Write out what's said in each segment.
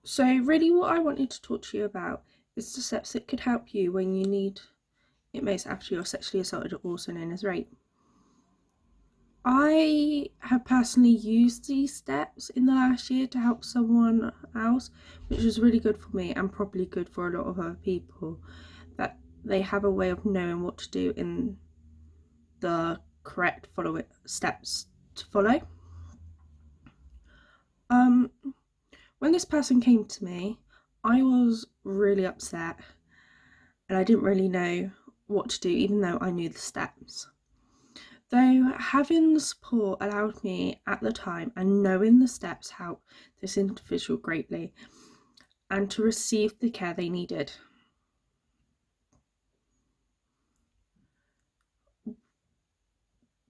So really what I wanted to talk to you about is the steps that could help you when you need it most after you're sexually assaulted, also known as rape. I have personally used these steps in the last year to help someone else, which was really good for me and probably good for a lot of other people, that they have a way of knowing what to do in the correct steps to follow. Um, when this person came to me, I was really upset and I didn't really know what to do, even though I knew the steps. Though having the support allowed me at the time and knowing the steps helped this individual greatly and to receive the care they needed.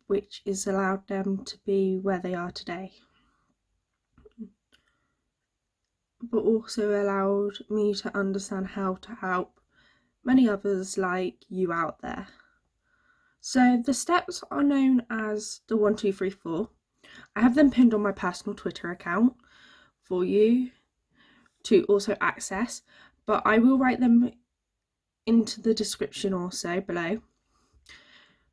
Which has allowed them to be where they are today. But also allowed me to understand how to help many others like you out there. So the steps are known as the 1, 2, 3, 4. I have them pinned on my personal Twitter account for you to also access, but I will write them into the description also below.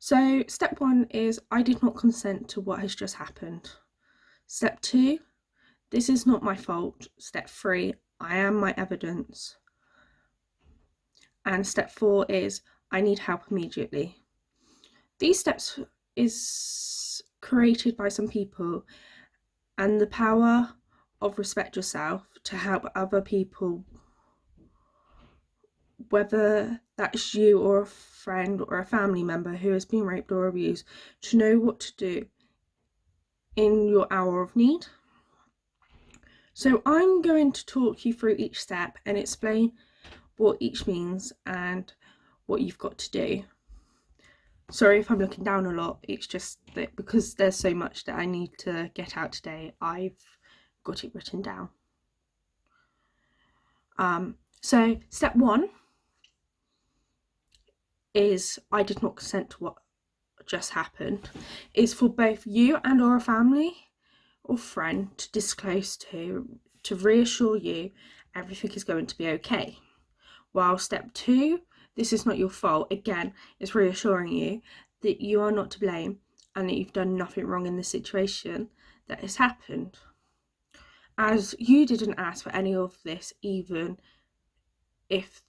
So step 1 is I did not consent to what has just happened. Step 2, this is not my fault. Step 3, I am my evidence. And step 4 is I need help immediately. These steps is created by some people, and the power of respect yourself to help other people, whether that's you or a friend or a family member who has been raped or abused, to know what to do in your hour of need. So I'm going to talk you through each step and explain what each means and what you've got to do. Sorry if I'm looking down a lot, it's just that because there's so much that I need to get out today, I've got it written down. So step 1 is I did not consent to what just happened, is for both you and or a family or friend to disclose to reassure you everything is going to be okay. While step 2, this is not your fault, again, is reassuring you that you are not to blame and that you've done nothing wrong in the situation that has happened. As you didn't ask for any of this, even if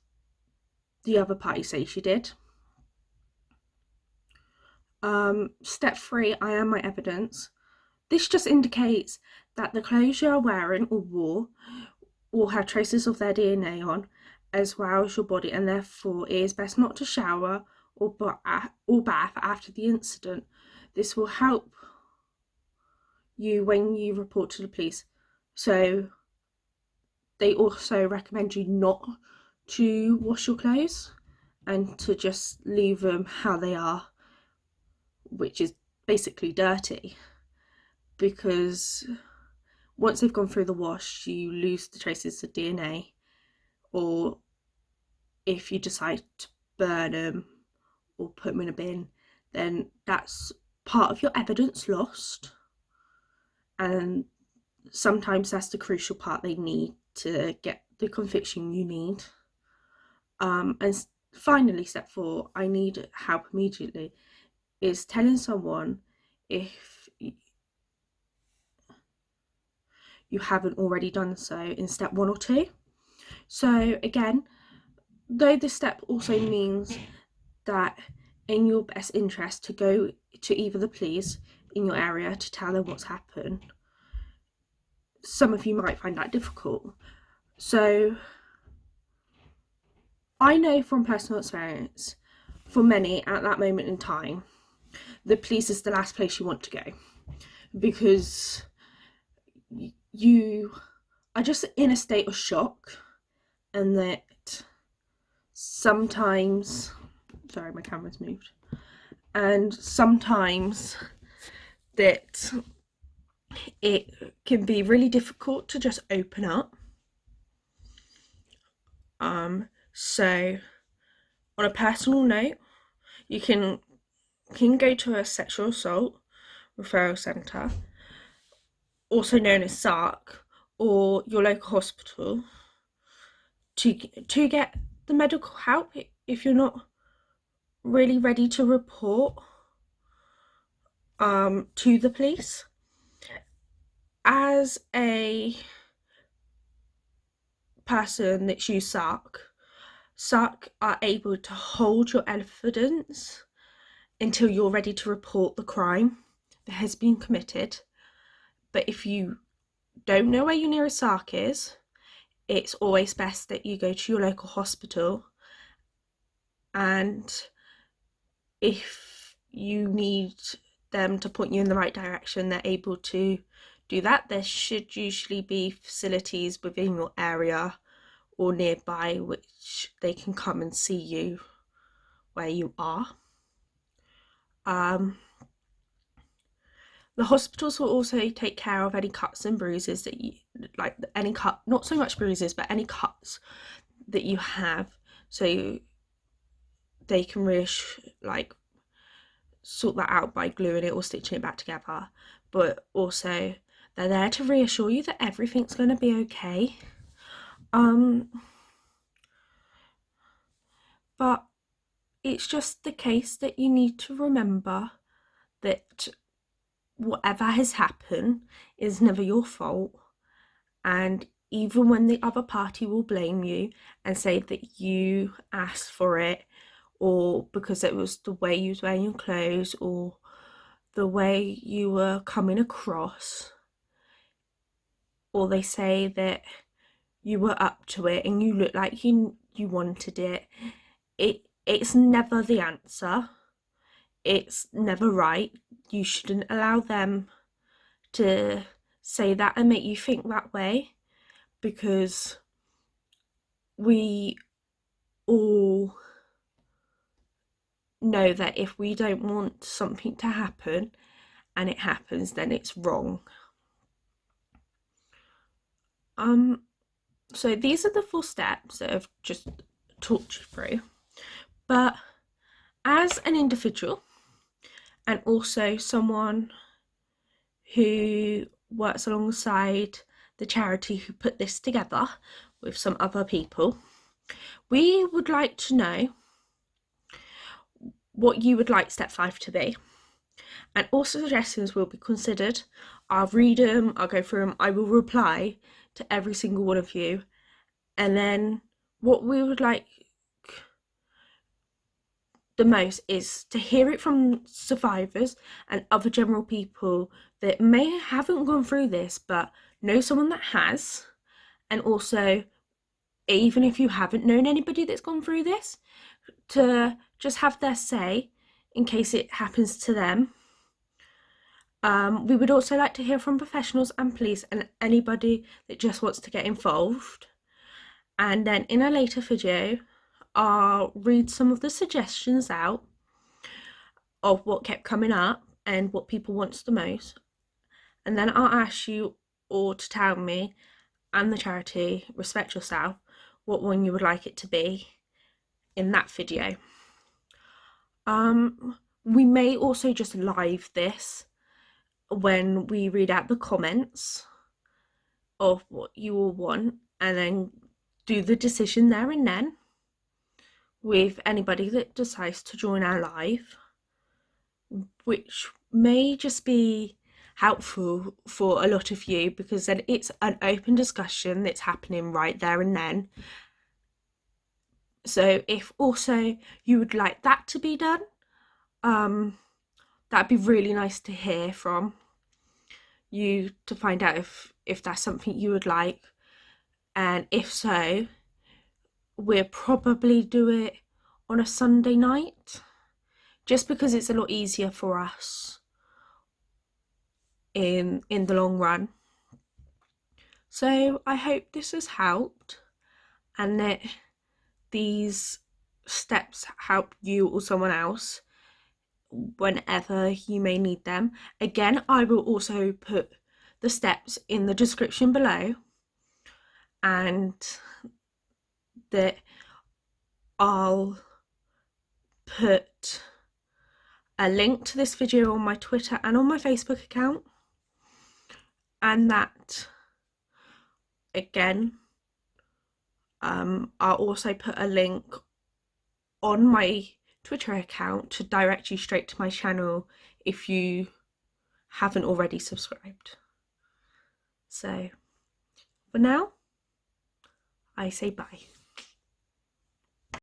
the other party says you did. Step 3, I am my evidence. This just indicates that the clothes you are wearing or wore will have traces of their DNA on, as well as your body, and therefore it is best not to shower or bath after the incident. This will help you when you report to the police. So they also recommend you not to wash your clothes and to just leave them how they are, which is basically dirty, because once they've gone through the wash you lose the traces of DNA, or if you decide to burn them or put them in a bin, then that's part of your evidence lost, and sometimes that's the crucial part they need to get the conviction you need. And finally, step 4, I need help immediately, is telling someone if you haven't already done so in step 1 or 2. So again, though this step also means that in your best interest to go to either the police in your area to tell them what's happened, some of you might find that difficult. So I know from personal experience, for many at that moment in time, the police is the last place you want to go, because you are just in a state of shock, and that sometimes, sorry, my camera's moved, and sometimes that it can be really difficult to just open up. So on a personal note, you can go to a sexual assault referral centre, also known as SARC, or your local hospital to get the medical help if you're not really ready to report to the police. As a person that's used SARC are able to hold your evidence until you're ready to report the crime that has been committed. But if you don't know where your nearest SARC is, it's always best that you go to your local hospital, and if you need them to point you in the right direction, they're able to do that. There should usually be facilities within your area or nearby which they can come and see you where you are. The hospitals will also take care of any cuts and bruises that you like, any cut, not so much bruises, but any cuts that you have, so they can sort that out by gluing it or stitching it back together. But also they're there to reassure you that everything's going to be okay. But it's just the case that you need to remember that whatever has happened is never your fault, and even when the other party will blame you and say that you asked for it, or because it was the way you was wearing your clothes or the way you were coming across, or they say that you were up to it and you looked like you wanted it, it's never the answer. It's never right. You shouldn't allow them to say that and make you think that way, because we all know that if we don't want something to happen and it happens, then it's wrong. So these are the 4 steps that I've just talked you through, but as an individual and also someone who works alongside the charity who put this together with some other people, we would like to know what you would like step 5 to be, and all suggestions will be considered. I'll read them, I'll go through them, I will reply to every single one of you, and then what we would like the most is to hear it from survivors and other general people that haven't gone through this but know someone that has, and also even if you haven't known anybody that's gone through this, to just have their say in case it happens to them. We would also like to hear from professionals and police and anybody that just wants to get involved. And then in a later video, I'll read some of the suggestions out of what kept coming up and what people want the most. And then I'll ask you all to tell me and the charity, respect yourself, what one you would like it to be in that video. We may also just live this when we read out the comments of what you all want, and then do the decision there and then with anybody that decides to join our live, which may just be helpful for a lot of you, because then it's an open discussion that's happening right there and then. So if also you would like that to be done, that'd be really nice to hear from you, to find out if that's something you would like. And if so, we'll probably do it on a Sunday night, just because it's a lot easier for us in the long run. So I hope this has helped, and that these steps help you or someone else whenever you may need them. Again, I will also put the steps in the description below, and that I'll put a link to this video on my Twitter and on my Facebook account, and that again, I'll also put a link on my Twitter account to direct you straight to my channel if you haven't already subscribed. So for now, I say bye.